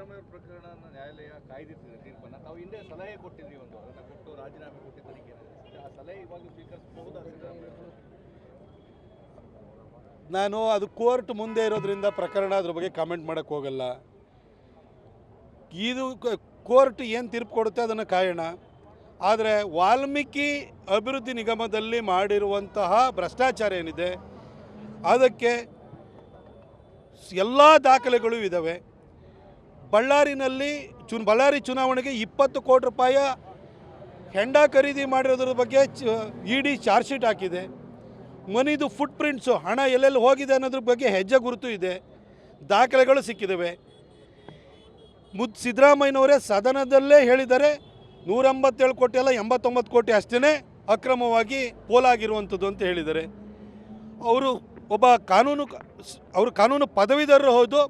ಸಿದ್ದರಾಮಯ್ಯ ಪ್ರಕರಣ ನ್ಯಾಯಾಲಯ ಕಾಯ್ದಿಟ್ಟಿದೆ ತೀರ್ಪನ್ನು. ತಾವು ಹಿಂದೆ ಸಲಹೆ ಕೊಟ್ಟಿದ್ರಿ, ಅದನ್ನು ಕೊಟ್ಟು ರಾಜೀನಾಮೆ ಕೊಟ್ಟಿದ್ದಕ್ಕೆ ಆ ಸಲಹೆ ಇವಾಗ ಸ್ವೀಕರಿಸಬಹುದಾ ಸಿದ್ದರಾಮಯ್ಯ? ನಾನು ಅದು ಕೋರ್ಟ್ ಮುಂದೆ ಇರೋದ್ರಿಂದ ಪ್ರಕರಣ ಅದ್ರ ಬಗ್ಗೆ ಕಾಮೆಂಟ್ ಮಾಡೋಕ್ಕೆ ಹೋಗಲ್ಲ. ಇದು ಕೋರ್ಟ್ ಏನು ತೀರ್ಪು ಕೊಡುತ್ತೆ ಅದನ್ನು ಕಾಯೋಣ. ಆದರೆ ವಾಲ್ಮೀಕಿ ಅಭಿವೃದ್ಧಿ ನಿಗಮದಲ್ಲಿ ಮಾಡಿರುವಂತಹ ಭ್ರಷ್ಟಾಚಾರ ಏನಿದೆ ಅದಕ್ಕೆ ಎಲ್ಲ ದಾಖಲೆಗಳು ಇದ್ದಾವೆ. ಬಳ್ಳಾರಿ ಚುನಾವಣೆಗೆ 20 ಕೋಟಿ ರೂಪಾಯಿ ಹೆಂಡ ಖರೀದಿ ಮಾಡಿರೋದ್ರ ಬಗ್ಗೆ ಇಡಿ ಚಾರ್ಜ್ ಶೀಟ್ ಹಾಕಿದೆ. ಮನಿದು ಫುಟ್ ಪ್ರಿಂಟ್ಸು, ಹಣ ಎಲ್ಲೆಲ್ಲಿ ಹೋಗಿದೆ ಅನ್ನೋದ್ರ ಬಗ್ಗೆ ಹೆಜ್ಜೆ ಗುರುತು ಇದೆ, ದಾಖಲೆಗಳು ಸಿಕ್ಕಿದ್ದಾವೆ. ಸಿದ್ದರಾಮಯ್ಯನವರೇ ಸದನದಲ್ಲೇ ಹೇಳಿದ್ದಾರೆ 187 ಕೋಟಿ ಅಲ್ಲ 89 ಕೋಟಿ ಅಷ್ಟೇ ಅಕ್ರಮವಾಗಿ ಪೋಲಾಗಿರುವಂಥದ್ದು ಅಂತ ಹೇಳಿದ್ದಾರೆ. ಅವರು ಕಾನೂನು ಪದವೀಧರರು ಹೌದು,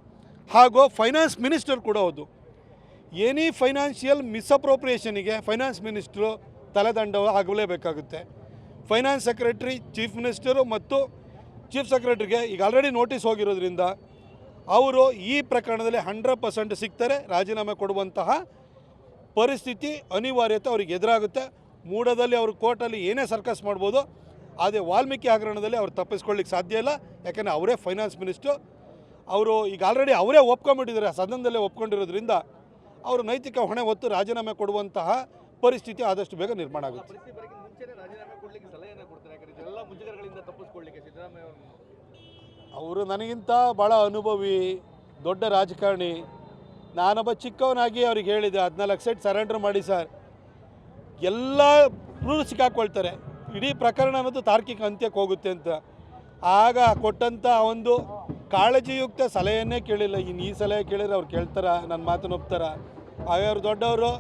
ಹಾಗೂ ಫೈನಾನ್ಸ್ ಮಿನಿಸ್ಟರ್ ಕೂಡ ಹೌದು. ಎನಿ ಫೈನಾನ್ಷಿಯಲ್ ಮಿಸ್ಅಪ್ರೋಪ್ರಿಯೇಷನಿಗೆ ಫೈನಾನ್ಸ್ ಮಿನಿಸ್ಟ್ರು ತಲೆದಂಡ ಆಗಲೇಬೇಕಾಗುತ್ತೆ. ಫೈನಾನ್ಸ್ ಸೆಕ್ರೆಟರಿ, ಚೀಫ್ ಮಿನಿಸ್ಟರು ಮತ್ತು ಚೀಫ್ ಸೆಕ್ರೆಟರಿಗೆ ಈಗ ಆಲ್ರೆಡಿ ನೋಟಿಸ್ ಹೋಗಿರೋದ್ರಿಂದ ಅವರು ಈ ಪ್ರಕರಣದಲ್ಲಿ 100% ಸಿಗ್ತಾರೆ. ರಾಜೀನಾಮೆ ಕೊಡುವಂತಹ ಪರಿಸ್ಥಿತಿ ಅನಿವಾರ್ಯತೆ ಅವ್ರಿಗೆ ಎದುರಾಗುತ್ತೆ. ಮೂಡದಲ್ಲಿ ಅವರು ಕೋರ್ಟಲ್ಲಿ ಏನೇ ಸರ್ಕಸ್ ಮಾಡ್ಬೋದು, ಆದರೆ ವಾಲ್ಮೀಕಿ ಹಗರಣದಲ್ಲಿ ಅವ್ರು ತಪ್ಪಿಸ್ಕೊಳ್ಳಿಕ್ಕೆ ಸಾಧ್ಯ ಇಲ್ಲ. ಯಾಕೆಂದರೆ ಅವರೇ ಫೈನಾನ್ಸ್ ಮಿನಿಸ್ಟ್ರು. ಅವರು ಈಗ ಆಲ್ರೆಡಿ ಅವರೇ ಒಪ್ಕೊಂಡ್ಬಿಟ್ಟಿದ್ದಾರೆ, ಸದನದಲ್ಲೇ ಒಪ್ಕೊಂಡಿರೋದ್ರಿಂದ ಅವರು ನೈತಿಕ ಹೊಣೆ ಹೊತ್ತು ರಾಜೀನಾಮೆ ಕೊಡುವಂತಹ ಪರಿಸ್ಥಿತಿ ಆದಷ್ಟು ಬೇಗ ನಿರ್ಮಾಣ ಆಗುತ್ತೆ. ಅವರು ನನಗಿಂತ ಭಾಳ ಅನುಭವಿ, ದೊಡ್ಡ ರಾಜಕಾರಣಿ. ನಾನೊಬ್ಬ ಚಿಕ್ಕವನಾಗಿ ಅವ್ರಿಗೆ ಹೇಳಿದೆ 14 ಸೆಟ್ ಸರೆಂಡರ್ ಮಾಡಿ ಸರ್, ಎಲ್ಲ ಸಿಕ್ಕಾಕ್ಕೊಳ್ತಾರೆ, ಇಡೀ ಪ್ರಕರಣ ಅನ್ನೋದು ತಾರ್ಕಿಕ ಅಂತ್ಯಕ್ಕೆ ಹೋಗುತ್ತೆ ಅಂತ. ಆಗ ಕೊಟ್ಟಂಥ ಒಂದು ಕಾಳಜಿಯುಕ್ತ ಸಲಹೆಯನ್ನೇ ಕೇಳಿಲ್ಲ. ಇನ್ನು ಈ ಸಲಹೆ ಕೇಳಿದ್ರೆ ಅವ್ರು ಕೇಳ್ತಾರ, ನನ್ನ ಮಾತನ್ನು ಒಪ್ತಾರ? ಅವ್ರು ದೊಡ್ಡವರು,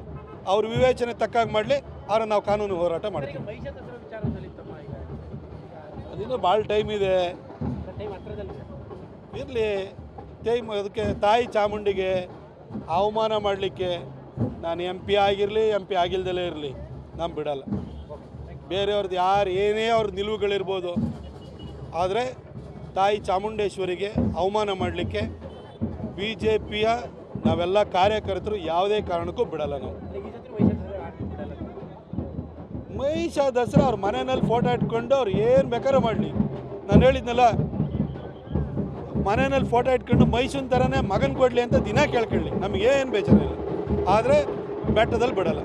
ಅವ್ರ ವಿವೇಚನೆ ತಕ್ಕಾಗಿ ಮಾಡಲಿ, ಆದ್ರೆ ನಾವು ಕಾನೂನು ಹೋರಾಟ ಮಾಡ್ತೀವಿ. ಅದಿನ್ನೂ ಭಾಳ ಟೈಮ್ ಇದೆ, ಇರಲಿ ಟೈಮ್. ಅದಕ್ಕೆ ತಾಯಿ ಚಾಮುಂಡಿಗೆ ಅವಮಾನ ಮಾಡಲಿಕ್ಕೆ ನಾನು MP ಆಗಿರಲಿ MP ಆಗಿಲ್ದಲೇ ಇರಲಿ ನಾನು ಬಿಡಲ್ಲ. ಬೇರೆಯವ್ರದ್ದು ಯಾರು ಏನೇ ಅವ್ರ ನಿಲುವುಗಳಿರ್ಬೋದು, ಆದರೆ ತಾಯಿ ಚಾಮುಂಡೇಶ್ವರಿಗೆ ಅವಮಾನ ಮಾಡಲಿಕ್ಕೆ BJPಯ ನಾವೆಲ್ಲ ಕಾರ್ಯಕರ್ತರು ಯಾವುದೇ ಕಾರಣಕ್ಕೂ ಬಿಡಲ್ಲ. ನಾವು ಮಹಿಷ ದಸರಾ ಅವ್ರ ಮನೆಯಲ್ಲಿ ಫೋಟೋ ಇಟ್ಕೊಂಡು ಅವ್ರು ಏನು ಬೇಕಾದ್ರೂ ಮಾಡಲಿ. ನಾನು ಹೇಳಿದ್ನಲ್ಲ, ಮನೆಯಲ್ಲಿ ಫೋಟೋ ಇಟ್ಕೊಂಡು ಮೈಸೂನ್ ಥರನೇ ಮಗನ ಕೊಡಲಿ ಅಂತ ದಿನ ಕೇಳ್ಕೊಳ್ಳಿ, ನಮಗೇನು ಬೇಜಾರಿಲ್ಲ. ಆದರೆ ಬೆಟ್ಟದಲ್ಲಿ ಬಿಡಲ್ಲ.